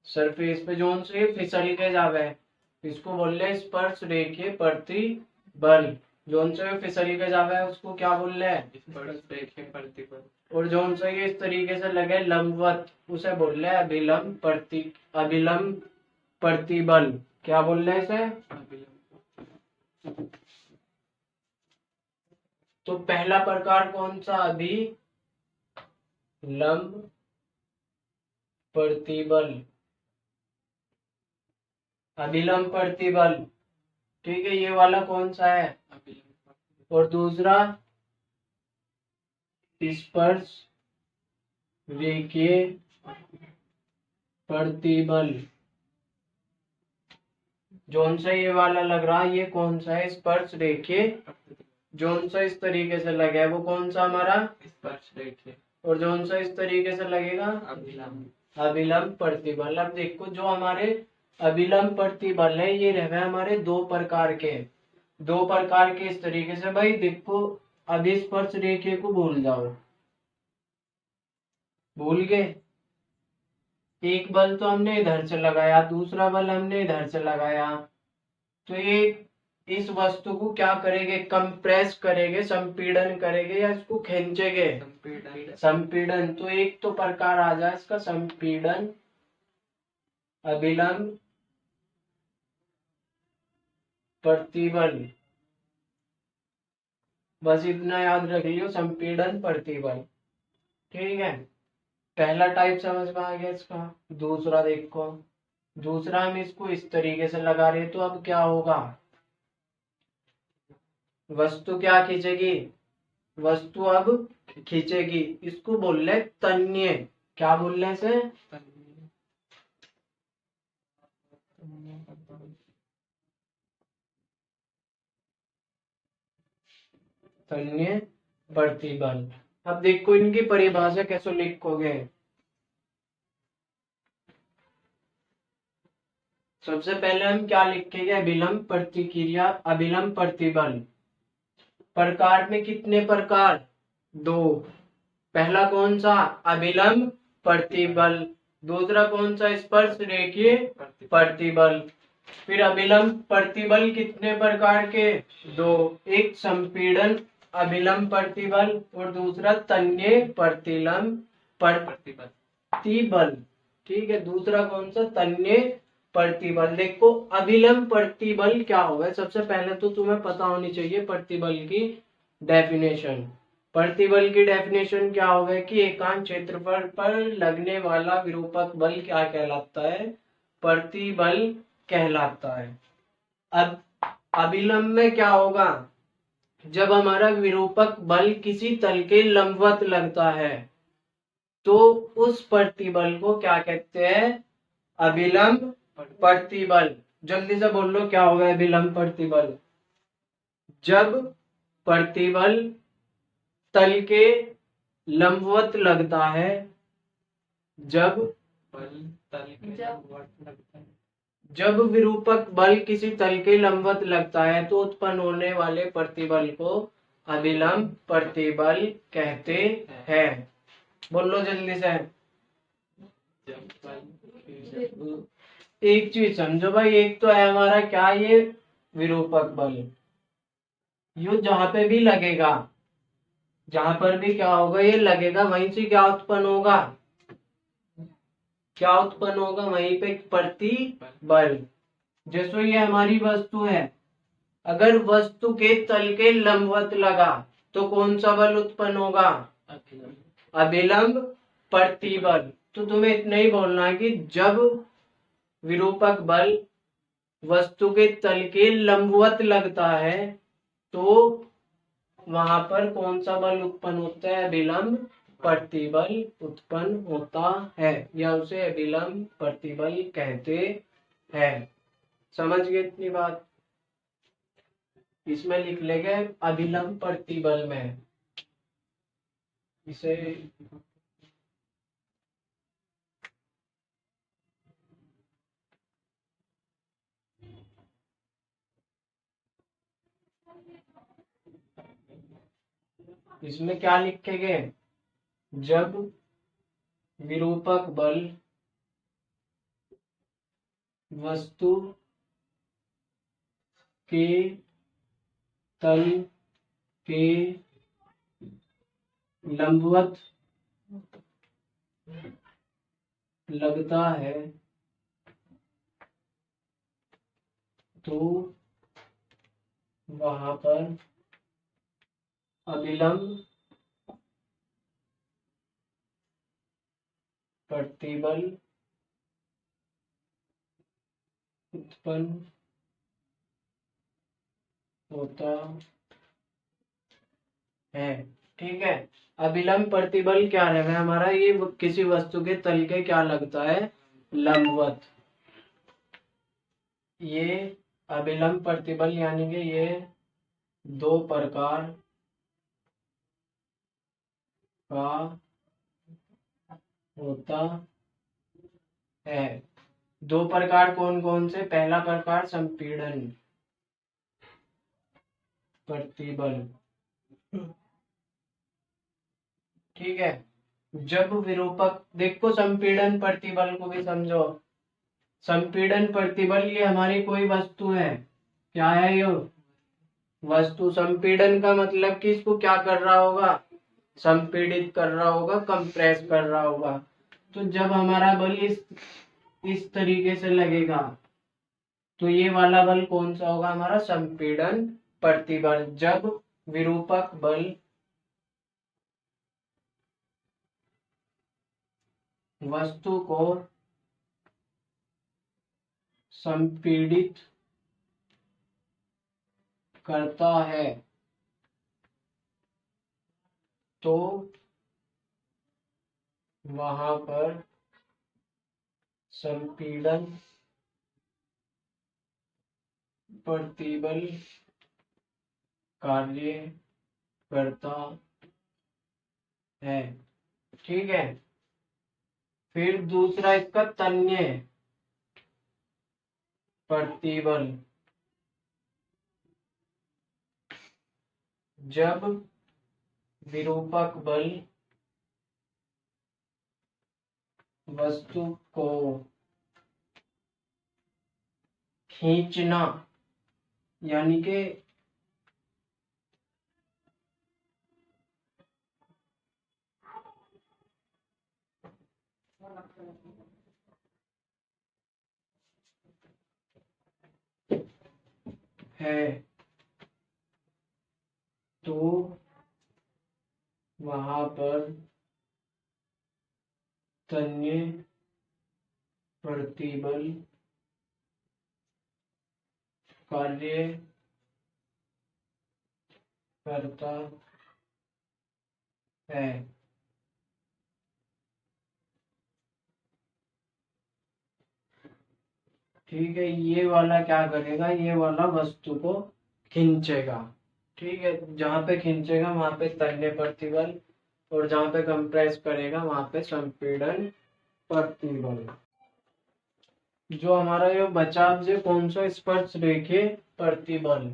सरफेस पे जोन से फिसल के जावे, इसको बोल रहे स्पर्श रेखीय प्रतिबल। जोन से फिसल के जावे उसको क्या बोल रहे हैं, स्पर्श रेखीय प्रतिबल। और जोन से ये इस तरीके से लगे लंबवत, उसे बोल रहे हैं अभिलंब प्रतिबल। क्या बोल रहे हैं इसे, अभिलंब। तो पहला प्रकार कौन सा, अभिलंब प्रतिबल, अभिलंब प्रतिबल। ठीक है, ये वाला कौन सा है, और दूसरा स्पर्श रेखीय प्रतिबल। जोन सा ये वाला लग रहा है, ये कौन सा है, स्पर्श रेखीय। जोन सा इस तरीके से लगा है वो कौन सा हमारा, स्पर्श रेखीय। और जोन सा इस तरीके से लगेगा, अभिलंब प्रतिबल। अब देखो जो हमारे अभिलंब प्रतिबल है ये रह गए हमारे दो प्रकार के, दो प्रकार के इस तरीके से। भाई देखो अधिस्पर्श रेखीय को भूल जाओ, भूल गए, एक बल तो हमने इधर से लगाया, दूसरा बल हमने इधर से लगाया। तो ये इस वस्तु को क्या करेंगे, कंप्रेस करेंगे, संपीड़न करेंगे या इसको खींचेंगे, संपीड़न। तो एक तो प्रकार आ जाए इसका संपीड़न, अभिलंब, प्रतिबल। बस इतना याद रख लियो, संपीड़न प्रतिबल। ठीक है, पहला टाइप समझ में आ गया इसका। दूसरा देखो, दूसरा हम इसको इस तरीके से लगा रहे, तो अब क्या होगा, वस्तु क्या खींचेगी, वस्तु अब खींचेगी। इसको बोल रहे तन्य। क्या बोल रहे से, तन्य प्रतिबल। अब देखो इनकी परिभाषा कैसे लिखोगे। सबसे पहले हम क्या लिखेंगे, अभिलंब प्रतिक्रिया, अभिलंब प्रतिबल। प्रकार में कितने प्रकार, 2। पहला कौन सा, अभिलंब प्रतिबल। दूसरा कौन सा, स्पर्श रेखीय प्रतिबल। फिर अभिलंब प्रतिबल कितने प्रकार के, 2। एक संपीड़न अभिलंब प्रतिबल और दूसरा तन्य प्रतिलंब प्रतिबल। ठीक है, दूसरा कौन सा, तन्य प्रतिबल। देखो अभिलंब प्रतिबल क्या होगा, सबसे पहले तो तुम्हें पता होनी चाहिए प्रतिबल की डेफिनेशन। प्रतिबल की डेफिनेशन क्या होगा कि एकांक क्षेत्रफल पर लगने वाला विरूपक बल क्या कहलाता है, प्रतिबल कहलाता है। अब अभिलंब में क्या होगा, जब हमारा विरूपक बल किसी तल के लंबवत लगता है तो उस प्रतिबल को क्या कहते हैं, अभिलंब प्रतिबल। जल्दी से बोल लो क्या होगा अभिलंब प्रतिबल। जब प्रतिबल तल के लंबवत लगता है, जब जब विरूपक बल किसी तल के लंबवत लगता है तो उत्पन्न होने वाले प्रतिबल को अभिलंब प्रतिबल कहते हैं। बोलो जल्दी से। एक चीज समझो भाई, एक तो है हमारा क्या, ये विरूपक बल, यो जहां पे भी लगेगा, जहां पर भी क्या होगा ये लगेगा, वहीं से क्या उत्पन्न होगा, क्या उत्पन्न होगा, वहीं पे प्रतिबल। जैसे ये हमारी वस्तु है, अगर वस्तु के तल के लंबवत लगा तो कौन सा बल उत्पन्न होगा, अभिलंब प्रतिबल। तो तुम्हें इतना ही बोलना है कि जब विरूपक बल वस्तु के तल के लंबवत लगता है तो वहां पर कौन सा बल उत्पन्न होता है, अभिलंब प्रतिबल उत्पन्न होता है, या उसे अभिलंब प्रतिबल कहते हैं। समझ गए इतनी बात। इसमें लिख लेंगे अभिलंब प्रतिबल में इसे इसमें क्या लिखेंगे, जब विरूपक बल वस्तु के तल के लंबवत लगता है तो वहां पर अभिलंब प्रतिबल उत्पन्न होता है। ठीक है, अभिलंब प्रतिबल क्या रहेगा हमारा, ये किसी वस्तु के तल के क्या लगता है, लंबवत। ये अभिलंब प्रतिबल यानी कि ये 2 प्रकार का होता है। 2 प्रकार कौन कौन से, पहला प्रकार संपीड़न प्रतिबल। ठीक है, जब विरूपक, देखो संपीड़न प्रतिबल को भी समझो। संपीड़न प्रतिबल ये हमारी कोई वस्तु है, क्या है ये वस्तु। संपीड़न का मतलब कि इसको क्या कर रहा होगा, संपीड़ित कर रहा होगा, कंप्रेस कर रहा होगा। तो जब हमारा बल इस तरीके से लगेगा तो ये वाला बल कौन सा होगा हमारा, संपीड़न प्रतिबल। जब विरूपक बल वस्तु को संपीड़ित करता है तो वहां पर संपीड़न प्रतिबल कार्य करता है। ठीक है। फिर दूसरा इसका तन्य प्रतिबल। जब विरूपक बल वस्तु को खींचना यानी कि है तो वहां पर तन्य प्रतिबल कार्य करता है। ठीक है। ये वाला क्या करेगा, ये वाला वस्तु को खींचेगा। ठीक है। जहां पे खींचेगा वहां पे तन्य प्रतिबल और जहां पे कंप्रेस करेगा वहां पे संपीड़न प्रतिबल। जो हमारा ये बचा अब जो कौन सा, स्पर्श रेखीय प्रतिबल।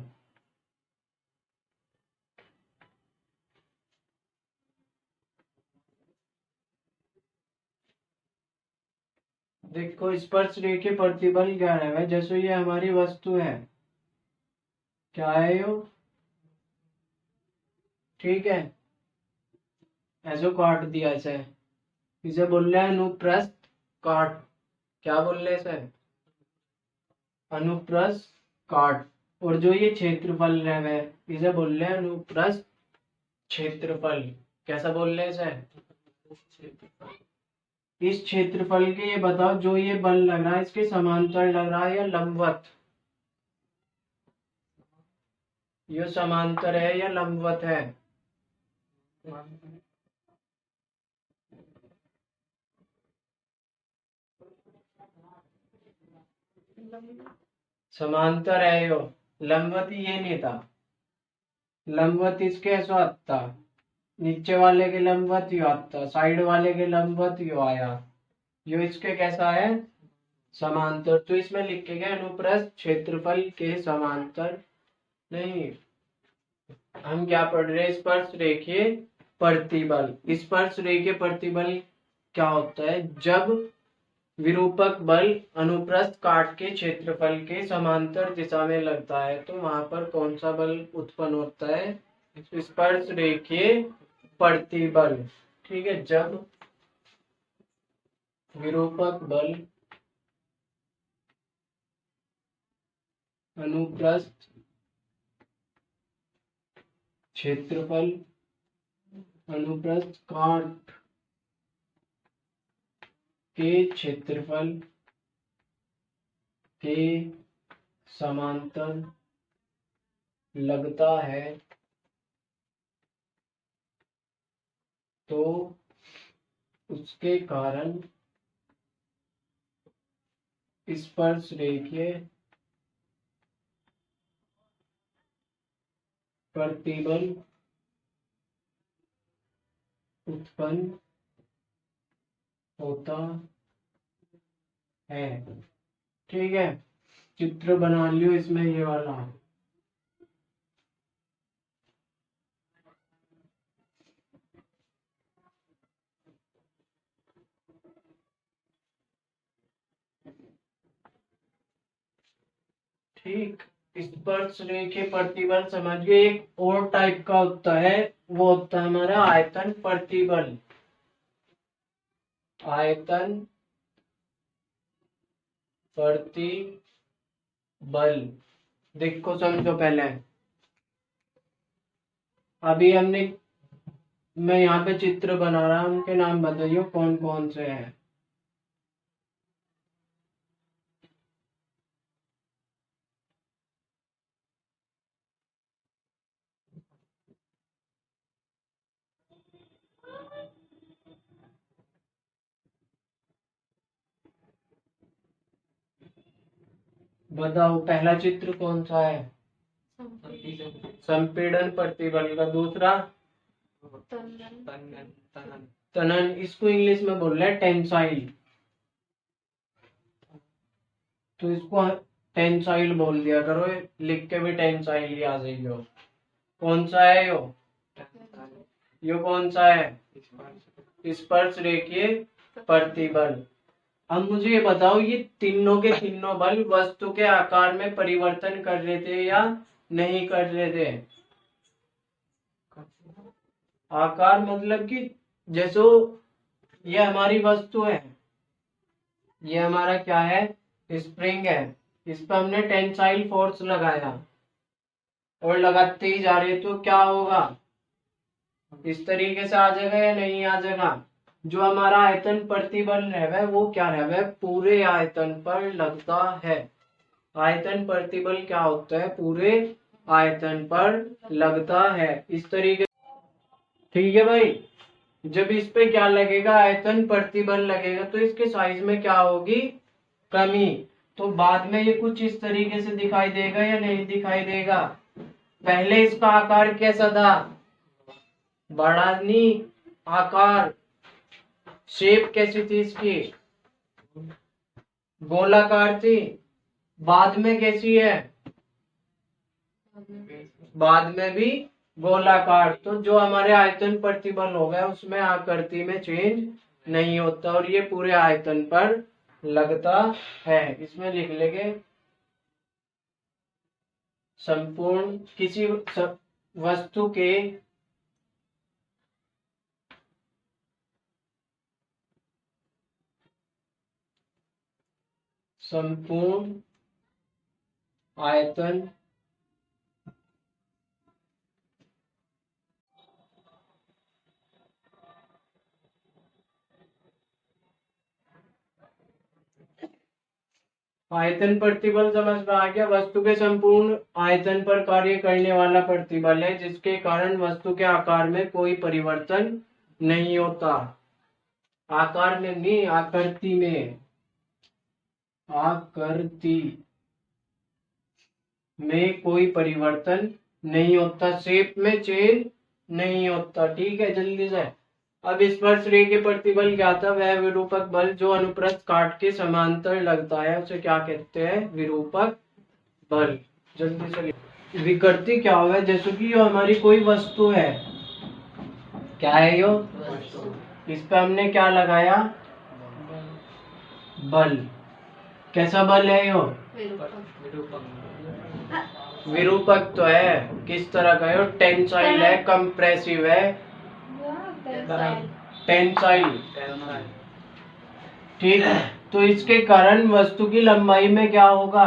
देखो स्पर्श रेखीय प्रतिबल क्या है भाई, जैसे ये हमारी वस्तु है, क्या है यो, ठीक है, ऐसे काट दिया इसे, इसे बोल रहे हैं अनुप्रस्थ काट। क्या बोल रहे हैं इसे, अनुप्रस्थ काट। और जो ये क्षेत्रफल है इसे बोल रहे हैं अनुप्रस्थ क्षेत्रफल। कैसा बोल रहे हैं इसे, इस क्षेत्रफल के ये बताओ जो ये बल लग रहा है इसके समांतर लग रहा है या लंबवत, ये समांतर है या लंबवत है। समांतर है यो, लंबवत ये नहीं था। लंबवत इसके ऐसा आता, नीचे वाले के लंबवत यो आता, साइड वाले के लंबवत यो आया, यो इसके कैसा है, समांतर। तो इसमें लिखेंगे अनुप्रस्थ क्षेत्रफल के समांतर नहीं। हम क्या पढ़ रहे हैं, स्पर्श रेखीय प्रतिबल। स्पर्श रेखीय प्रतिबल क्या होता है, जब विरूपक बल अनुप्रस्थ काट के क्षेत्रफल के समांतर दिशा में लगता है तो वहां पर कौन सा बल उत्पन्न होता है, स्पर्श रेखीय प्रतिबल। ठीक है। जब विरूपक बल अनुप्रस्थ क्षेत्रफल अनुप्रस्थ काट के क्षेत्रफल के समांतर लगता है तो उसके कारण स्पर्श रेखीय प्रतिबल उत्पन्न होता है। ठीक है। चित्र बना लियो इसमें ये वाला। ठीक। स्पर्श रेखीय प्रतिबल समझ गए। एक और टाइप का होता है, वो होता है हमारा आयतन प्रतिबल। आयतन प्रतिबल देखो समझो पहले। अभी मैं यहाँ पे चित्र बना रहा हूँ, उनके नाम बताइए कौन कौन से हैं। बताओ पहला चित्र कौन सा है? संपीड़न प्रतिबल का। दूसरा तनन, इसको इंग्लिश में बोल रहे हैं टेंसाइल, तो इसको टेंसाइल बोल दिया करो, लिख के भी टेंसाइल ही आ जाएगी। कौन सा है यो कौन सा है? स्पर्श रेखीय प्रतिबल। अब मुझे ये बताओ, ये तीनों के तीनों बल वस्तु के आकार में परिवर्तन कर रहे थे या नहीं कर रहे थे? आकार मतलब कि जैसे ये हमारी वस्तु है, ये हमारा क्या है? स्प्रिंग है। इस पर हमने टेंसाइल फोर्स लगाया और लगाते ही जा रहे, तो क्या होगा? इस तरीके से आ जाएगा या नहीं आ जाएगा? जो हमारा आयतन प्रतिबल है वो क्या है? पूरे आयतन पर लगता है। आयतन प्रतिबल क्या होता है? पूरे आयतन पर लगता है, इस तरीके। ठीक है भाई। जब इस पे क्या लगेगा? आयतन प्रतिबल लगेगा, तो इसके साइज में क्या होगी? कमी। तो बाद में ये कुछ इस तरीके से दिखाई देगा या नहीं दिखाई देगा? पहले इसका आकार कैसा था? बड़ा नहीं, आकार शेप कैसी थी इसकी? गोलाकार थी। बाद में कैसी है? बाद में भी गोलाकार। तो जो हमारे आयतन प्रतिबल हो गया उसमें आकृति में चेंज नहीं होता और ये पूरे आयतन पर लगता है। इसमें लिख लेंगे संपूर्ण किसी वस्तु के संपूर्ण आयतन आयतन प्रतिबल समझ में आ गया। वस्तु के संपूर्ण आयतन पर कार्य करने वाला प्रतिबल है जिसके कारण वस्तु के आकार में कोई परिवर्तन नहीं होता। आकार में नहीं, आकृति में। आकृति में कोई परिवर्तन नहीं होता, शेप में चेंज नहीं होता। ठीक है, जल्दी से। अब स्पर्श रेखीय प्रतिबल क्या था? वह विरूपक बल जो अनुप्रस्थ काट के समांतर लगता है उसे क्या कहते हैं? विरूपक बल। जल्दी से। विकृति क्या हुआ? जैसे कि यो हमारी कोई वस्तु है, क्या है यो? इस पे हमने क्या लगाया? बल। कैसा बल है यो? विरूपक तो है। किस तरह का है? टेंसाइल है, कंप्रेसिव है, टेंसाइल। ठीक है, तो इसके कारण वस्तु की लंबाई में क्या होगा?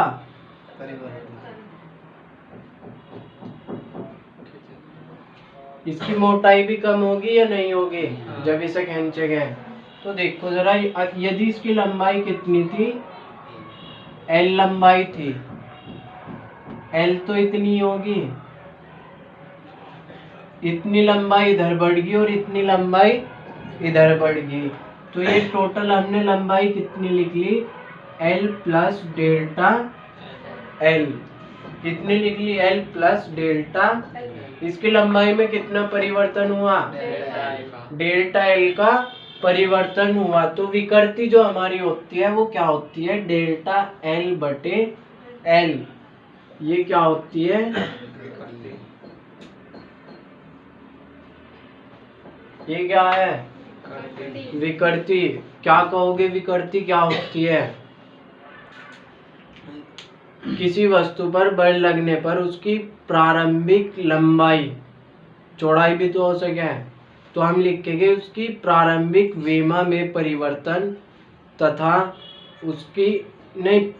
इसकी मोटाई भी कम होगी या नहीं होगी जब इसे खींचेंगे? तो देखो जरा, यदि इसकी लंबाई कितनी थी? एल लंबाई थी। एल तो इतनी होगी, इतनी लंबाई इधर बढ़ गई और इतनी लंबाई इधर बढ़ गई, तो ये टोटल हमने लंबाई कितनी लिख ली? L plus delta L. कितनी लिख ली? L plus delta. इसकी लंबाई में कितना परिवर्तन हुआ? डेल्टा एल का परिवर्तन हुआ। तो विकृति जो हमारी होती है वो क्या होती है? डेल्टा एल बटे एल। ये क्या होती है? ये क्या है? विकृति। क्या कहोगे? विकृति क्या होती है? किसी वस्तु पर बल लगने पर उसकी प्रारंभिक लंबाई, चौड़ाई भी तो हो सके है, तो हम लिखेंगे उसकी प्रारंभिक विमा में परिवर्तन तथा उसकी नहीं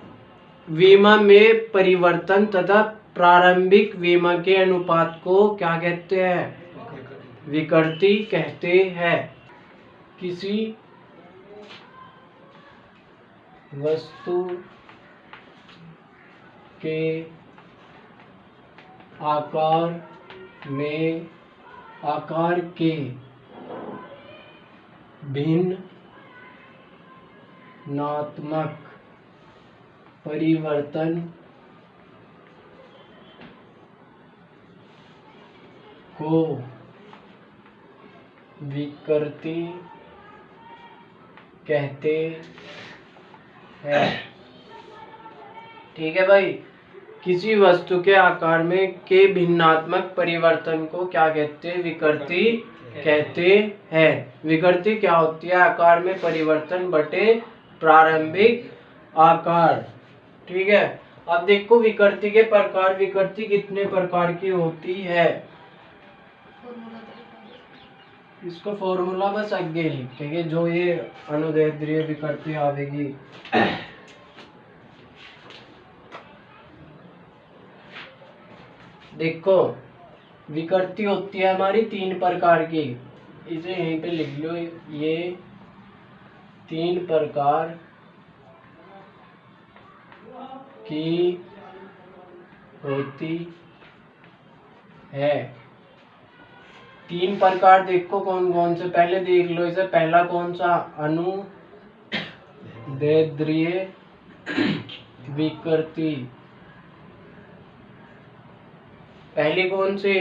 विमा में परिवर्तन तथा प्रारंभिक विमा के अनुपात को क्या कहते हैं? विकृति कहते हैं। किसी वस्तु के आकार के भिन्नात्मक परिवर्तन को विकृति कहते हैं। ठीक है भाई, किसी वस्तु के आकार में के भिन्नात्मक परिवर्तन को क्या कहते हैं? विकृति कहते हैं। विकृति क्या होती है? आकार में परिवर्तन बटे प्रारंभिक आकार। ठीक है, अब देखो विकृति के प्रकार। विकृति कितने प्रकार की होती है? इसको फॉर्मूला बस आगे लिखेंगे जो ये अनुदैर्ध्य विकृति आवेगी। देखो विकृति होती है हमारी 3 प्रकार की, इसे यहीं पे लिख लो। ये 3 प्रकार की होती है। 3 प्रकार देखो कौन कौन से, पहले देख लो इसे। पहला कौन सा? अनुदैर्ध्य विकृति। पहली कौन सी?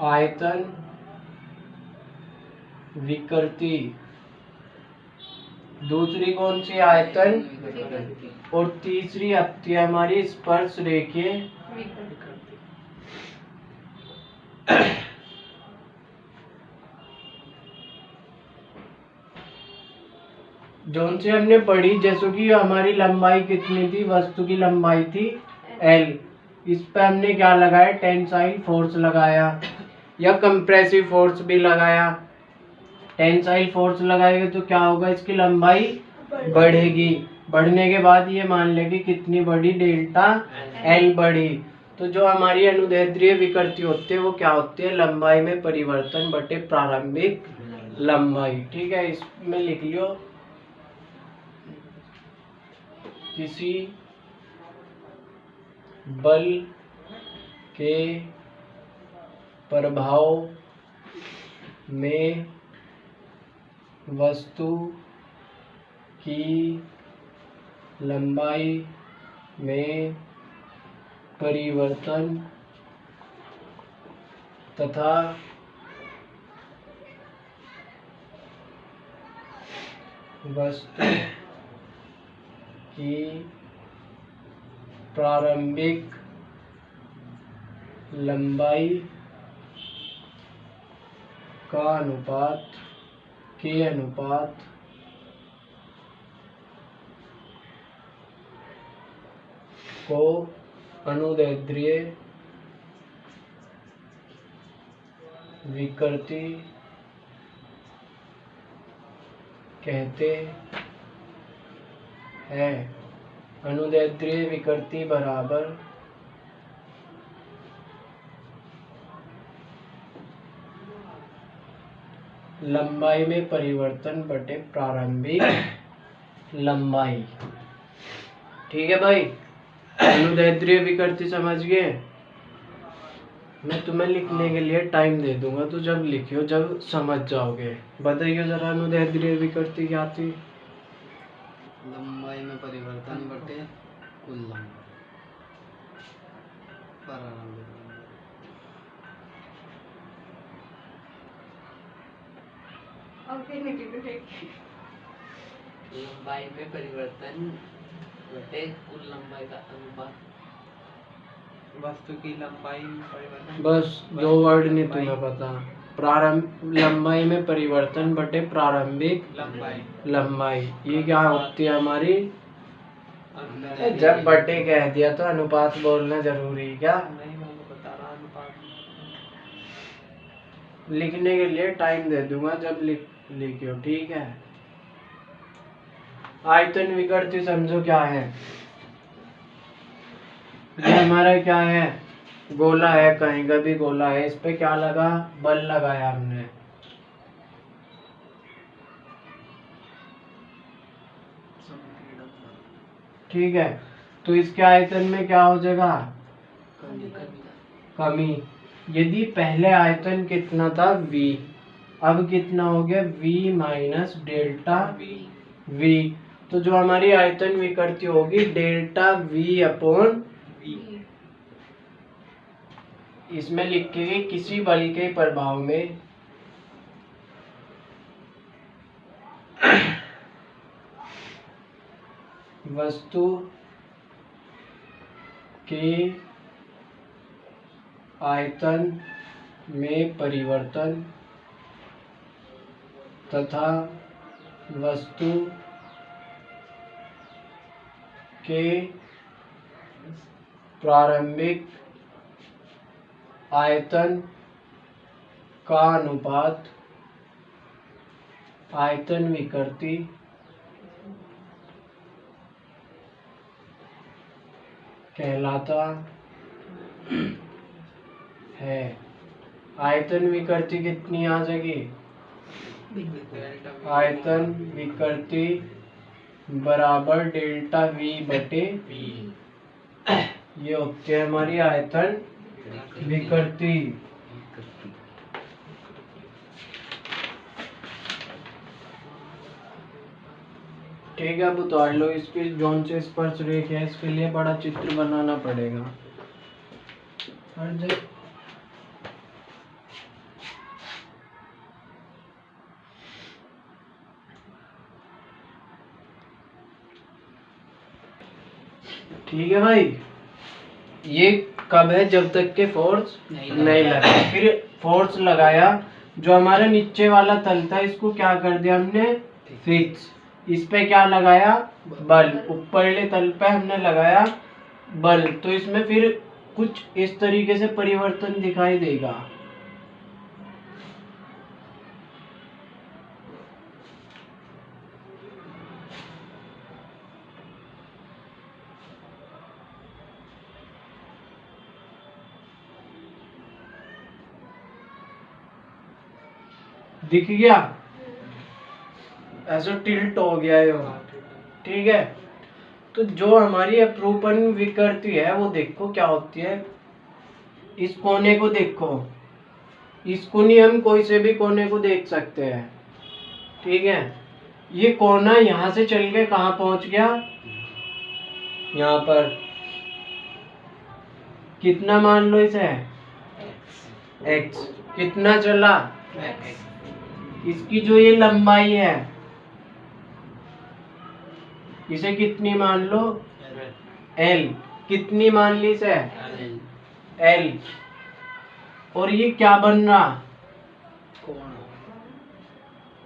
आयतन विकृति। दूसरी कौन सी? आयतन। और तीसरी आती है हमारी स्पर्श रेखीय जोन से हमने पढ़ी, जैसे कि हमारी लंबाई कितनी थी? वस्तु की लंबाई थी L। इस पे हमने क्या लगाया? टेंसाइल फोर्स लगाया या कंप्रेसिव फोर्स भी लगाया। टेंसाइल फोर्स लगाएंगे तो क्या होगा? इसकी लंबाई बढ़ेगी। बढ़ने के बाद ये मान लेंगे कितनी बढ़ी? डेल्टा L बढ़ी। तो जो हमारी अनुदैर्ध्य विकृति होती है वो क्या होती है? लंबाई में परिवर्तन बटे प्रारंभिक लंबाई। ठीक है, इसमें लिख लियो। किसी बल के प्रभाव में वस्तु की लंबाई में परिवर्तन तथा वस्तु की प्रारंभिक लंबाई का अनुपात को अनुदैर्ध्य विकृति कहते हैं। अनुदैर्ध्य विकृति बराबर लंबाई में परिवर्तन बटे प्रारंभिक लंबाई। ठीक है भाई, अनुदैर्ध्य विकृति समझ गए। मैं तुम्हें लिखने के लिए टाइम दे दूंगा, तो जब लिखियो जब समझ जाओगे। बताइए जरा अनुदैर्ध्य विकृति क्या थी? लंबाई में परिवर्तन बटे कुल लंबाई। लंबाई में परिवर्तन बटे कुल लंबाई का अनुपात। वस्तु की लंबाई में परिवर्तन। बस 2 वर्ड नहीं तुम्हें पता। प्रारंभ लंबाई में परिवर्तन बटे प्रारंभिक लंबाई। ये क्या होती है हमारी? जब बटे कह दिया तो अनुपात बोलना जरूरी है क्या? नहीं, मैं तो बता रहा अनुपात। लिखने के लिए टाइम दे दूंगा जब लिखियो, ठीक है। आयतन विकृति समझो क्या है। ये हमारा क्या है? गोला है, कहीं का भी गोला है, इस पे क्या लगा? बल लगाया हमने। ठीक है, तो इसके आयतन में क्या हो जाएगा? कमी। यदि पहले आयतन कितना था? v, अब कितना हो गया? v minus delta v। तो जो हमारी आयतन विकृति होगी डेल्टा v अपॉन, इसमें लिखेंगे किसी बल के प्रभाव में वस्तु के आयतन में परिवर्तन तथा वस्तु के प्रारंभिक आयतन का अनुपात आयतन विकृति कहलाता है। आयतन विकृति कितनी आ जाएगी? आयतन विकृति बराबर डेल्टा v बटे ये होती है हमारी आयतन विकृति। ठीक है, अब उतार लो। इसके जोन से स्पर्श रेखा है, इसके लिए बड़ा चित्र बनाना पड़ेगा। ठीक है भाई, ये कब है? जब तक के फोर्स नहीं लगा। फिर फोर्स लगाया, जो हमारा नीचे वाला तल था इसको क्या कर दिया हमने? फिक्स। इस पे क्या लगाया? बल। ऊपरले तल पे हमने लगाया बल, तो इसमें फिर कुछ इस तरीके से परिवर्तन दिखाई देगा। दिख गया? ऐसा टिल्ट हो गया ये। ठीक है, तो जो हमारी अपरूपण विकृति है वो देखो क्या होती है। इस कोने को देखो, इसको नहीं हम कोई से भी कोने को देख सकते हैं। ठीक है, ये कोना यहाँ से चल के कहाँ पहुंच गया? यहाँ पर। कितना मान लो इसे? x। कितना चला? इसकी जो ये लंबाई है इसे कितनी मान लो? l। कितनी मान ली इसे? l। और ये क्या बन रहा?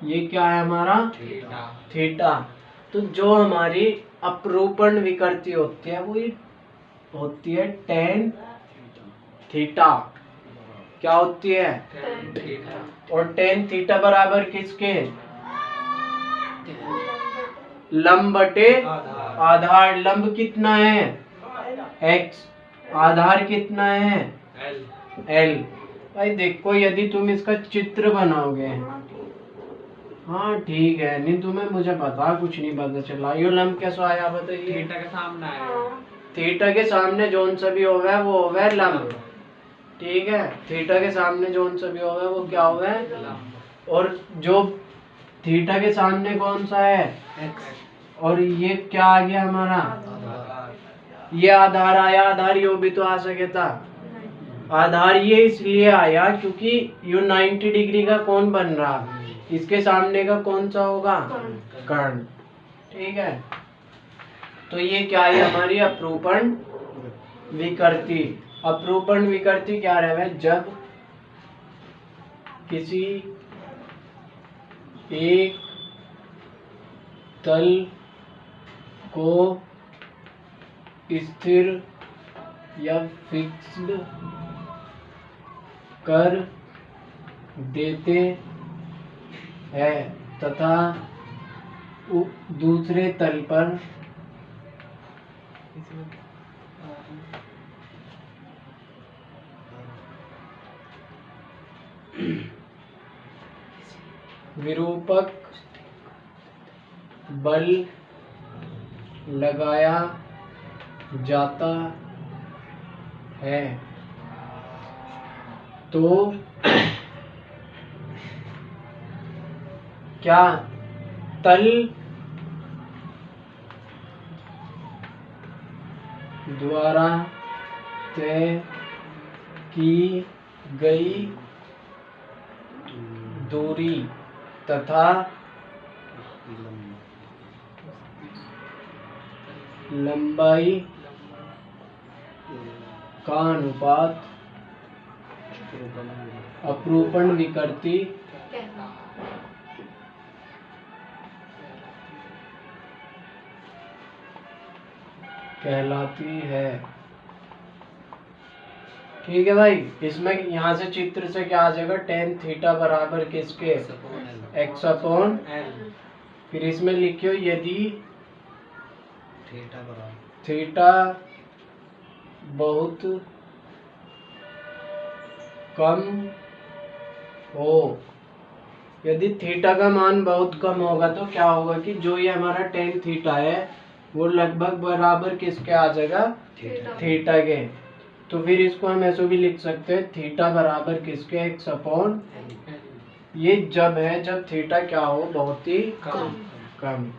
ये क्या है हमारा? थीटा। तो जो हमारी अपरूपण विकृति होती है वो ये होती है tan थीटा। क्या होती है? और tan थीटा बराबर किसके? लंब बटे आधार। लंब कितना है? x। आधार कितना है? l। भाई देखो, यदि तुम इसका चित्र बनाओगे, हाँ ठीक है, नहीं तुम्हें मुझे पता कुछ नहीं पता चला। ये लंब कैसे आया बताइए? थीटा के सामने आया। थीटा के सामने जोन सा भी होगा वो होगा लंब। ठीक है, थीटा के सामने जोन सा भी होगा वो क्या होगा? और जो थीटा के सामने कौन सा है? x। और ये क्या आ गया हमारा? ये आधार आया। आधार यो भी तो आ सके था। आधार ये इसलिए आया क्योंकि यो 90 डिग्री का कोण बन रहा, इसके सामने का कौन सा होगा? कर्ण। ठीक है, तो ये क्या है हमारी अपरूपण विकृति। अपरूपण विकृति क्या रहे? जब किसी एक तल को स्थिर या फिक्स्ड कर देते हैं तथा दूसरे तल पर विरूपक बल लगाया जाता है तो क्या तल द्वारा तय की गई दूरी तथा लंबाई का अनुपात अपरूपण विकृति कहलाती है। ठीक है भाई, इसमें यहाँ से चित्र से क्या आ जाएगा, tan थीटा बराबर किसके, x अपॉन, फिर इसमें लिखियो यदि थीटा बहुत कम हो, यदि थीटा का मान बहुत कम होगा तो क्या होगा कि जो ये हमारा tan थीटा है वो लगभग बराबर किसके आ जाएगा, थीटा के। तो फिर इसको हम ऐसे भी लिख सकते हैं थीटा बराबर किसके, x अपॉन, ये जब है जब थीटा क्या हो, बहुत ही कम।